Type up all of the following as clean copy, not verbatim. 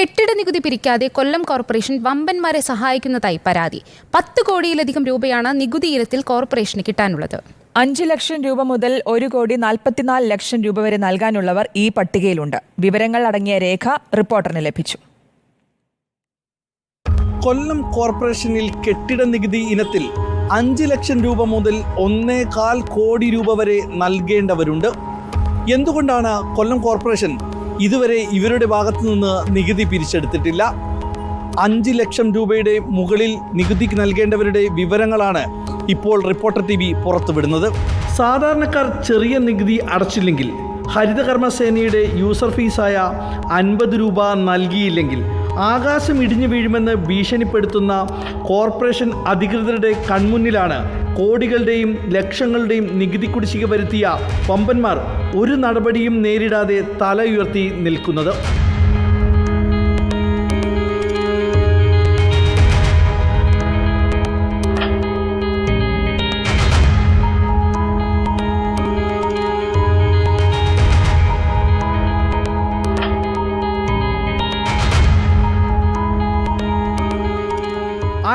കെട്ടിട നികുതി പിരിക്കാതെ കൊല്ലം കോർപ്പറേഷൻ വമ്പന്മാരെ സഹായിക്കുന്നതായി പരാതി. 10 കോടിയിലധികം രൂപയാണ് നികുതി ഇനത്തിൽ കോർപ്പറേഷന് കിട്ടാനുള്ളത്. 5 ലക്ഷം രൂപ മുതൽ 1,44,00,000 ലക്ഷം രൂപ വരെ നൽകാനുള്ളവർ ഈ പട്ടികയിലുണ്ട്. വിവരങ്ങൾ അടങ്ങിയ രേഖ റിപ്പോർട്ടറിന് ലഭിച്ചു. കൊല്ലം കോർപ്പറേഷനിൽ കെട്ടിട നികുതി ഇനത്തിൽ 5 ലക്ഷം രൂപ മുതൽ 1.25 കോടി രൂപ വരെ നൽകേണ്ടവരുണ്ട്. എന്തുകൊണ്ടാണ് കൊല്ലം കോർപ്പറേഷൻ ഇതുവരെ ഇവരുടെ ഭാഗത്തു നിന്ന് നികുതി പിരിച്ചെടുത്തിട്ടില്ല? 5 ലക്ഷം രൂപയുടെ മുകളിൽ നികുതി നൽകേണ്ടവരുടെ വിവരങ്ങളാണ് ഇപ്പോൾ റിപ്പോർട്ടർ TV പുറത്തുവിടുന്നത്. സാധാരണക്കാർ ചെറിയ നികുതി അടച്ചില്ലെങ്കിൽ, ഹരിതകർമ്മസേനയുടെ യൂസർ ഫീസായ 50 രൂപ നൽകിയില്ലെങ്കിൽ ആകാശം ഇടിഞ്ഞു വീഴുമെന്ന് ഭീഷണിപ്പെടുത്തുന്ന കോർപ്പറേഷൻ അധികൃതരുടെ കൺമുന്നിലാണ് കോടികളുടെയും ലക്ഷങ്ങളുടെയും നികുതി കുടിശ്ശിക വരുത്തിയ വമ്പന്മാർ ഒരു നടപടിയും നേരിടാതെ തല ഉയർത്തി നിൽക്കുന്നത്.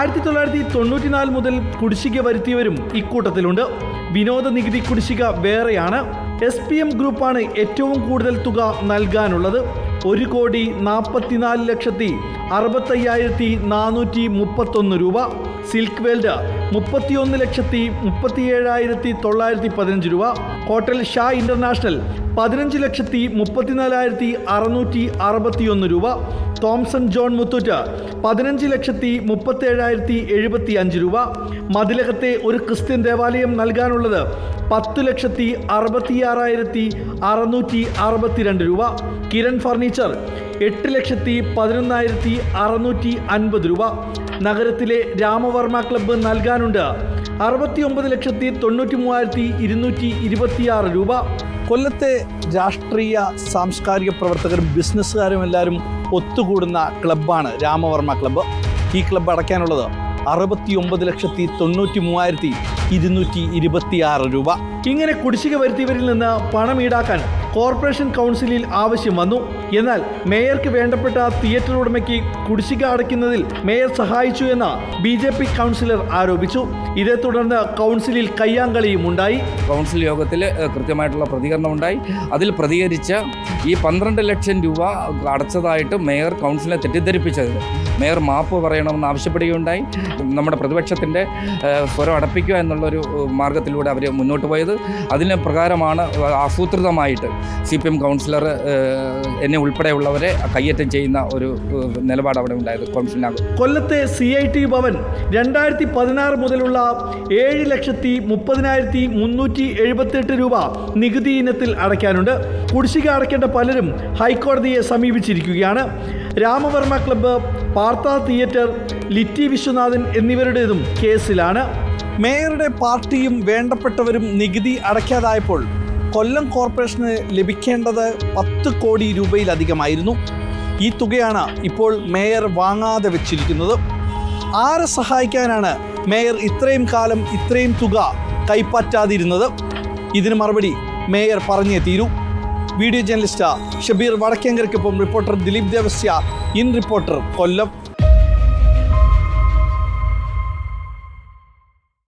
ആയിരത്തി 1994 മുതൽ കുടിശ്ശിക വരുത്തിയവരും ഇക്കൂട്ടത്തിലുണ്ട്. വിനോദ നികുതി കുടിശ്ശിക വേറെയാണ്. SPM ഗ്രൂപ്പാണ് ഏറ്റവും കൂടുതൽ തുക നൽകാനുള്ളത്. 1,45,65,431 രൂപ. സിൽക്ക് വേൾഡ് 31,37,915 രൂപ. ഹോട്ടൽ ഷാ ഇന്റർനാഷണൽ 15,34,661 രൂപ. തോംസൺ ജോൺ മുത്തൂറ്റ് 15,37,075 രൂപ. മതിലകത്തെ ഒരു ക്രിസ്ത്യൻ ദേവാലയം നൽകാനുള്ളത് 10,66,662 രൂപ. കിരൺ ഫർണിച്ചർ 8,11,650 രൂപ. നഗരത്തിലെ രാമവർമ്മ ക്ലബ്ബ് നൽകാനുണ്ട് 69,93,226 രൂപ. കൊല്ലത്തെ രാഷ്ട്രീയ സാംസ്കാരിക പ്രവർത്തകരും ബിസിനസ്സുകാരും എല്ലാവരും ഒത്തുകൂടുന്ന ക്ലബ്ബാണ് രാമവർമ്മ ക്ലബ്ബ്. ഈ ക്ലബ്ബ് അടയ്ക്കാനുള്ളത് 69,93,226 രൂപ. ഇങ്ങനെ കുടിശ്ശിക വരുത്തിയവരിൽ നിന്ന് പണം ഈടാക്കാൻ കോർപ്പറേഷൻ കൗൺസിലിൽ ആവശ്യം വന്നു. എന്നാൽ മേയർക്ക് വേണ്ടപ്പെട്ട തിയേറ്റർ ഉടമയ്ക്ക് കുടിശ്ശിക അടയ്ക്കുന്നതിൽ മേയർ സഹായിച്ചു എന്ന് BJP കൗൺസിലർ ആരോപിച്ചു. ഇതേ തുടർന്ന് കൗൺസിലിൽ കയ്യാങ്കളിയും ഉണ്ടായി. കൗൺസിൽ യോഗത്തിൽ കൃത്യമായിട്ടുള്ള പ്രതികരണം ഉണ്ടായി. അതിൽ പ്രതികരിച്ച ഈ 12 ലക്ഷം രൂപ അടച്ചതായിട്ട് മേയർ കൗൺസിലിനെ തെറ്റിദ്ധരിപ്പിച്ചതിന് മേയർ മാപ്പ് പറയണമെന്ന് ആവശ്യപ്പെടുകയുണ്ടായി. നമ്മുടെ പ്രതിപക്ഷത്തിൻ്റെ സ്വരം അടപ്പിക്കുക എന്നുള്ളൊരു മാർഗത്തിലൂടെ അവർ മുന്നോട്ട് പോയത്. അതിന് പ്രകാരമാണ് ആസൂത്രിതമായിട്ട് CPM കൗൺസിലർ എന്നെ ഉൾപ്പെടെയുള്ളവരെ കയ്യേറ്റം ചെയ്യുന്ന ഒരു നിലപാട് അവിടെ ഉണ്ടായത് കൗൺസിലിനകത്ത്. കൊല്ലത്തെ CIT ഭവൻ 2016 മുതലുള്ള 7,30,378 രൂപ നികുതി ഇനത്തിൽ അടയ്ക്കാനുണ്ട്. കുടിശ്ശിക അടയ്ക്കേണ്ട പലരും ഹൈക്കോടതിയെ സമീപിച്ചിരിക്കുകയാണ്. രാമവർമ്മ ക്ലബ്ബ്, പാർത്ത തിയേറ്റർ, ലിറ്റി വിശ്വനാഥൻ എന്നിവരുടേതും കേസിലാണ്. മേയറുടെ പാർട്ടിയും വേണ്ടപ്പെട്ടവരും നികുതി അടയ്ക്കാതായപ്പോൾ കൊല്ലം കോർപ്പറേഷന് ലഭിക്കേണ്ടത് 10 കോടി രൂപയിലധികമായിരുന്നു. ഈ തുകയാണ് ഇപ്പോൾ മേയർ വാങ്ങാതെ വെച്ചിരിക്കുന്നത്. ആരെ സഹായിക്കാനാണ് മേയർ ഇത്രയും കാലം ഇത്രയും തുക കൈപ്പറ്റാതിരുന്നത്? ഇതിന് മറുപടി മേയർ പറഞ്ഞേ തീരൂ. വീഡിയോ ജേർണലിസ്റ്റ് ഷബീർ വടക്കേങ്കരയ്ക്കൊപ്പം reporter Dileep Devasya, in reporter, Kollam.